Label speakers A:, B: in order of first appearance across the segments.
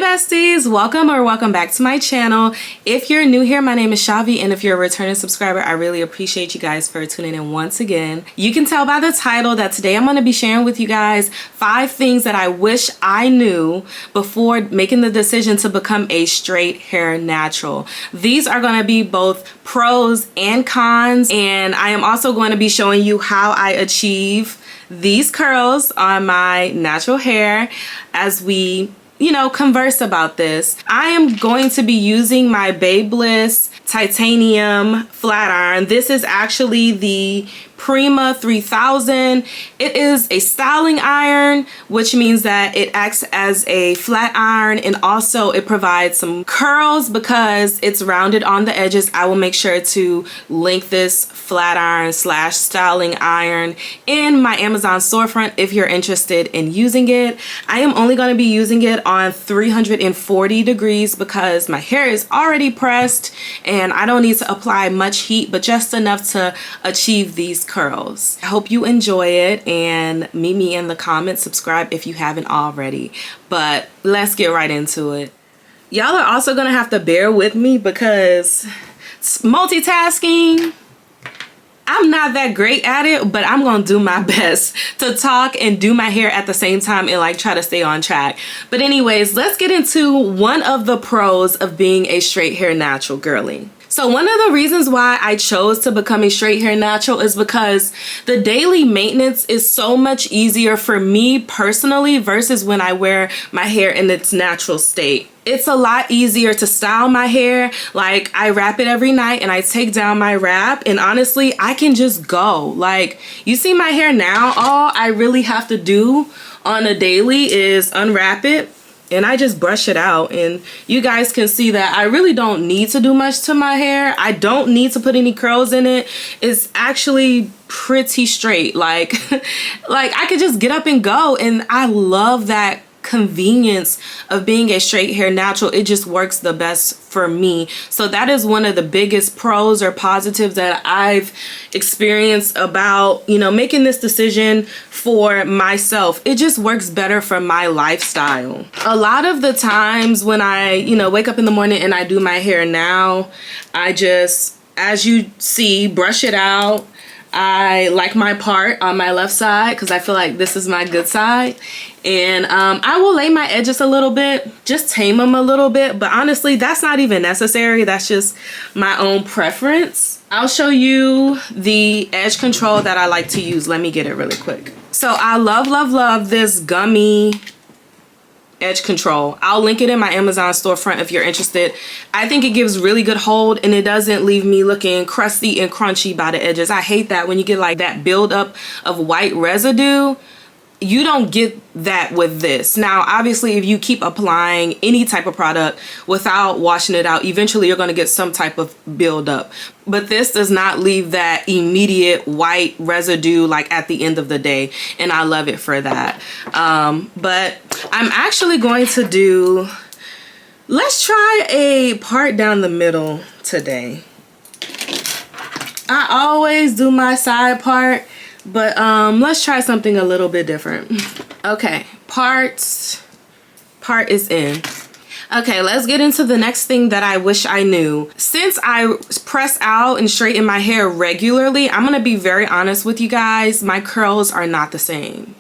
A: besties, welcome back to my channel. If you're new here, my name is Chavi, and if you're a returning subscriber, I really appreciate you guys for tuning in once again. You can tell by the title that today I'm going to be sharing with you guys 5 things that I wish I knew before making the decision to become a straight hair natural. These are going to be both pros and cons, and I am also going to be showing you how I achieve these curls on my natural hair as we converse about this. I am going to be using my Babyliss titanium flat iron. This is actually the Prima 3000. It is a styling iron, which means that it acts as a flat iron, and also it provides some curls because it's rounded on the edges. I will make sure to link this flat iron / styling iron in my Amazon storefront if you're interested in using it. I am only going to be using it on 340 degrees because my hair is already pressed and I don't need to apply much heat, but just enough to achieve these curls. I hope you enjoy it, and meet me in the comments. Subscribe if you haven't already, but let's get right into it. Y'all are also gonna have to bear with me because multitasking, I'm not that great at it, but I'm gonna do my best to talk and do my hair at the same time and try to stay on track. But anyways, let's get into one of the pros of being a straight hair natural girly. So one of the reasons why I chose to become a straight hair natural is because the daily maintenance is so much easier for me personally versus when I wear my hair in its natural state. It's a lot easier to style my hair. Like, I wrap it every night and I take down my wrap, and honestly, I can just go. Like, you see my hair now, all I really have to do on a daily is unwrap it and I just brush it out, and you guys can see that I really don't need to do much to my hair. I don't need to put any curls in it. It's actually pretty straight. Like I could just get up and go, and I love that convenience of being a straight hair natural. It just works the best for me. So that is one of the biggest pros or positives that I've experienced about making this decision for myself. It just works better for my lifestyle. A lot of the times when I wake up in the morning and I do my hair now, I just, as you see, brush it out. I like my part on my left side because I feel like this is my good side, and I will lay my edges a little bit, just tame them a little bit, but honestly that's not even necessary. That's just my own preference. I'll show you the edge control that I like to use. Let me get it really quick. So I love this gummy edge control. I'll link it in my Amazon storefront if you're interested. I think it gives really good hold, and it doesn't leave me looking crusty and crunchy by the edges. I hate that when you get like that buildup of white residue. You don't get that with this. Now, obviously, if you keep applying any type of product without washing it out, eventually you're going to get some type of buildup. But this does not leave that immediate white residue like at the end of the day, and I love it for that. But I'm actually going to do, let's try a part down the middle today. I always do my side part, but let's try something a little bit different. Okay, part is in. Okay, let's get into the next thing that I wish I knew. Since I press out and straighten my hair regularly, I'm gonna be very honest with you guys, my curls are not the same.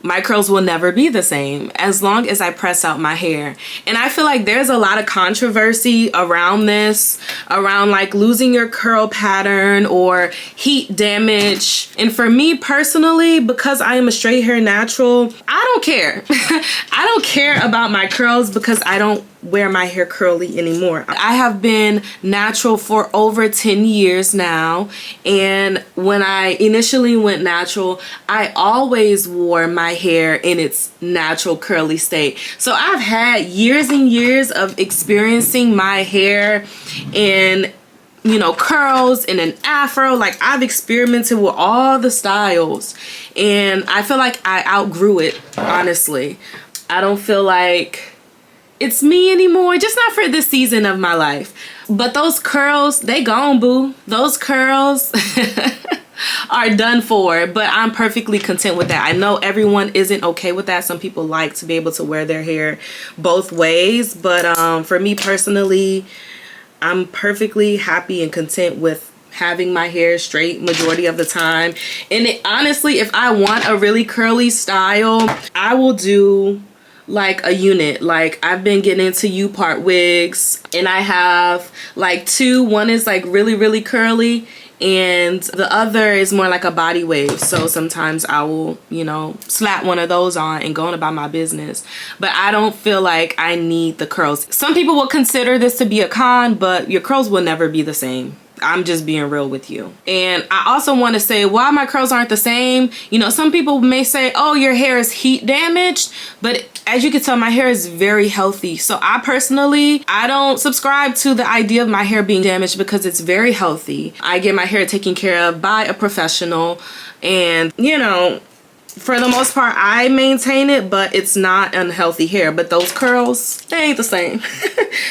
A: My curls will never be the same as long as I press out my hair. And I feel like there's a lot of controversy around this, around like losing your curl pattern or heat damage. And for me personally, because I am a straight hair natural, I don't care. I don't care about my curls because I don't wear my hair curly anymore. I have been natural for over 10 years now, and when I initially went natural, I always wore my hair in its natural curly state. So I've had years and years of experiencing my hair in curls and an afro. Like, I've experimented with all the styles, and I feel like I outgrew it, honestly. I don't feel like it's me anymore, just not for this season of my life. But those curls, they gone, boo. Those curls are done for, but I'm perfectly content with that. I know everyone isn't okay with that. Some people like to be able to wear their hair both ways, but for me personally, I'm perfectly happy and content with having my hair straight majority of the time. And honestly, if I want a really curly style, I will do like a unit. Like I've been getting into U-part wigs, and I have like two. One is like really curly, and the other is more like a body wave. So sometimes I will, you know, slap one of those on and go on about my business. But I don't feel like I need the curls. Some people will consider this to be a con, but your curls will never be the same. I'm just being real with you. And I also want to say why my curls aren't the same. You know, some people may say, oh, your hair is heat damaged, but as you can tell, my hair is very healthy. So I personally, I don't subscribe to the idea of my hair being damaged because it's very healthy. I get my hair taken care of by a professional, and you know, for the most part, I maintain it, but it's not unhealthy hair. But those curls, they ain't the same.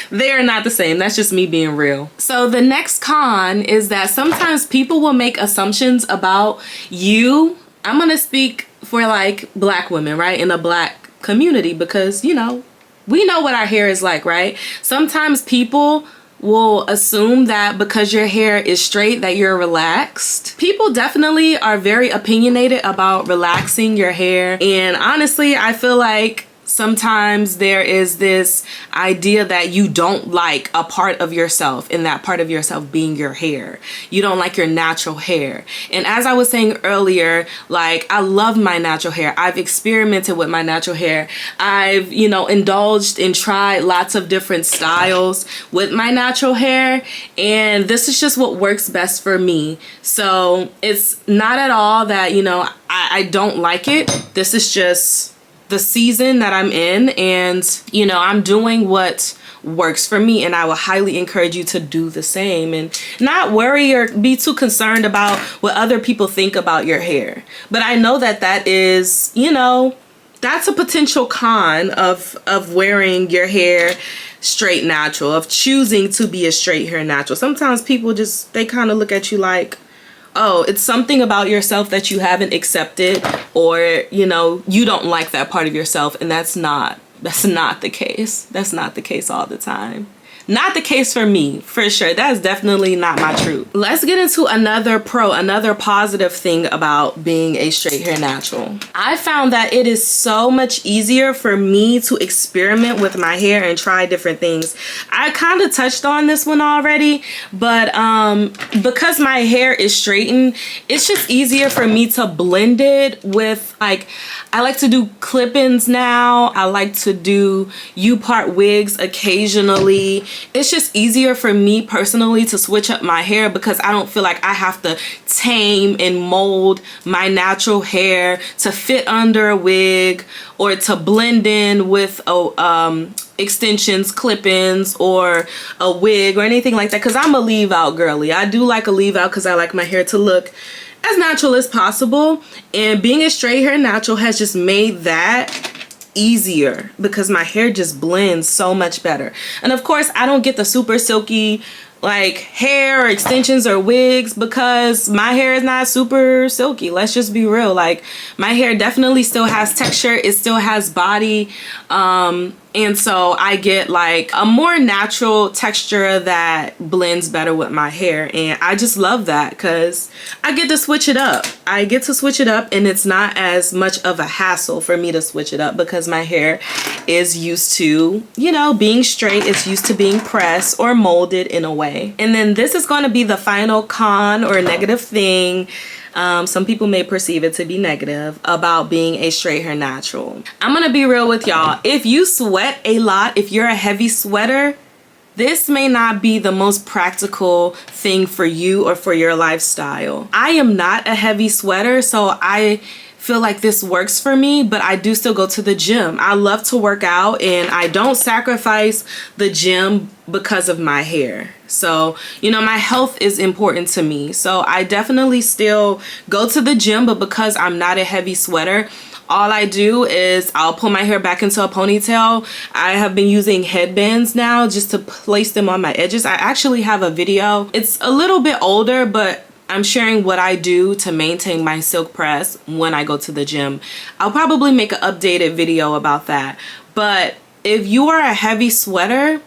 A: They're not the same. That's just me being real. So the next con is that sometimes people will make assumptions about you. I'm gonna speak for like black women, right? In the black community, because you know, we know what our hair is like, right? Sometimes people will assume that because your hair is straight that you're relaxed. People definitely are very opinionated about relaxing your hair, and honestly I feel like sometimes there is this idea that you don't like a part of yourself, and that part of yourself being your hair. You don't like your natural hair. And as I was saying earlier, like I love my natural hair. I've experimented with my natural hair. I've, you know, indulged and tried lots of different styles with my natural hair, and this is just what works best for me. So it's not at all that, you know, I don't like it. This is just the season that I'm in, and you know, I'm doing what works for me, and I will highly encourage you to do the same and not worry or be too concerned about what other people think about your hair. But I know that that is, you know, that's a potential con of wearing your hair straight natural, of choosing to be a straight hair natural. Sometimes people just, they kind of look at you like, oh, it's something about yourself that you haven't accepted, or you know, you don't like that part of yourself, and that's not the case. That's not the case all the time. Not the case for me, for sure. That's definitely not my truth. Let's get into another positive thing about being a straight hair natural. I found that it is so much easier for me to experiment with my hair and try different things. I kind of touched on this one already, but because my hair is straightened, it's just easier for me to blend it with, like, I like to do clip-ins now. I like to do U-part wigs occasionally. It's just easier for me personally to switch up my hair because I don't feel like I have to tame and mold my natural hair to fit under a wig or to blend in with extensions, clip-ins, or a wig or anything like that, because I'm a leave-out girly. I do like a leave-out because I like my hair to look as natural as possible, and being a straight hair natural has just made that easier because my hair just blends so much better. And of course, I don't get the super silky like hair or extensions or wigs because my hair is not super silky. Let's just be real. Like, my hair definitely still has texture, it still has body, and so I get like a more natural texture that blends better with my hair, and I just love that because I get to switch it up. I get to switch it up, and it's not as much of a hassle for me to switch it up because my hair is used to, you know, being straight. It's used to being pressed or molded in a way. And then this is going to be the final con or negative thing. Some people may perceive it to be negative about being a straight hair natural. I'm gonna be real with y'all. If you sweat a lot, if you're a heavy sweater, this may not be the most practical thing for you or for your lifestyle. I am not a heavy sweater, so I feel like this works for me, but I do still go to the gym. I love to work out, and I don't sacrifice the gym because of my hair. So, you know, my health is important to me. So I definitely still go to the gym, but because I'm not a heavy sweater, all I do is I'll pull my hair back into a ponytail. I have been using headbands now just to place them on my edges. I actually have a video. It's a little bit older, but I'm sharing what I do to maintain my silk press when I go to the gym. I'll probably make an updated video about that. But if you are a heavy sweater,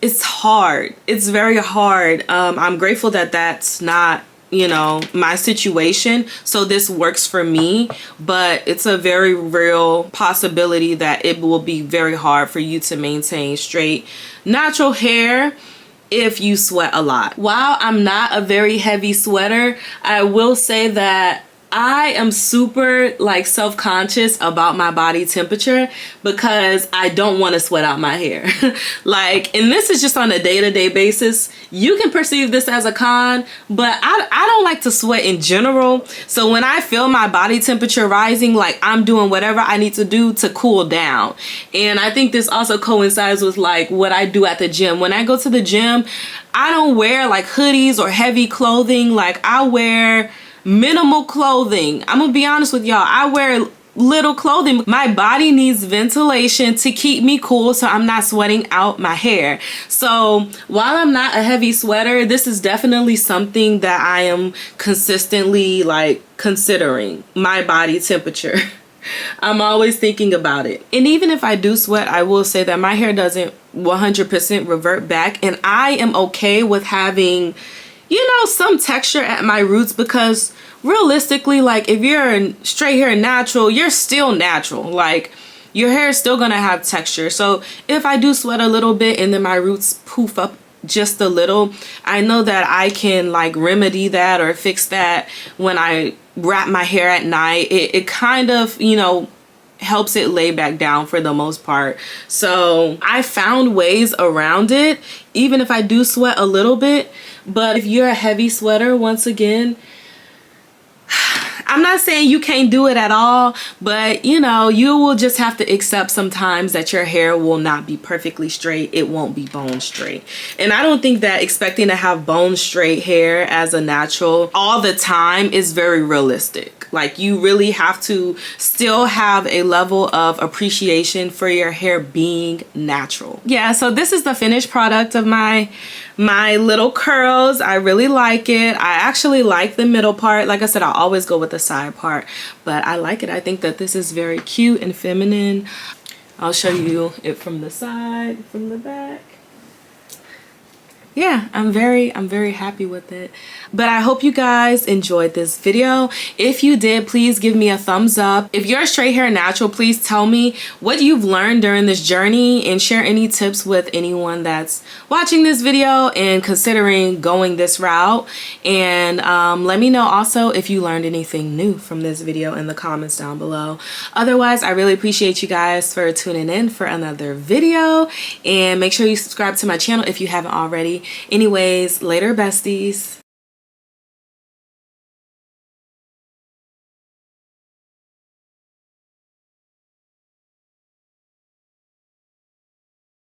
A: it's hard. It's very hard. I'm grateful that that's not, you know, my situation, so this works for me, but it's a very real possibility that it will be very hard for you to maintain straight natural hair if you sweat a lot. While I'm not a very heavy sweater, I will say that I am super like self-conscious about my body temperature because I don't want to sweat out my hair. Like, and this is just on a day-to-day basis. You can perceive this as a con, but I don't like to sweat in general. So when I feel my body temperature rising, like I'm doing whatever I need to do to cool down. And I think this also coincides with like what I do at the gym. When I go to the gym, I don't wear like hoodies or heavy clothing. Like I wear minimal clothing. I'm gonna be honest with y'all. I wear little clothing. My body needs ventilation to keep me cool so I'm not sweating out my hair. So while I'm not a heavy sweater, this is definitely something that I am consistently like considering, my body temperature. I'm always thinking about it. And even if I do sweat, I will say that my hair doesn't 100% revert back, and I am okay with having, you know, some texture at my roots, because realistically, like if you're a straight hair natural, you're still natural. Like your hair is still gonna have texture. So if I do sweat a little bit and then my roots poof up just a little, I know that I can like remedy that or fix that when I wrap my hair at night. It kind of, you know, helps it lay back down for the most part. So I found ways around it, even if I do sweat a little bit. But if you're a heavy sweater, once again, I'm not saying you can't do it at all, but you know, you will just have to accept sometimes that your hair will not be perfectly straight. It won't be bone straight. And I don't think that expecting to have bone straight hair as a natural all the time is very realistic. Like you really have to still have a level of appreciation for your hair being natural. Yeah, so this is the finished product of my little curls. I really like it. I actually like the middle part. Like I said, I always go with the side part, but I like it. I think that this is very cute and feminine. I'll show you it from the side, from the back. Yeah, I'm very happy with it. But I hope you guys enjoyed this video. If you did, please give me a thumbs up. If you're a straight hair natural, please tell me what you've learned during this journey and share any tips with anyone that's watching this video and considering going this route. And let me know also if you learned anything new from this video in the comments down below. Otherwise, I really appreciate you guys for tuning in for another video, and make sure you subscribe to my channel if you haven't already. Anyways, later besties.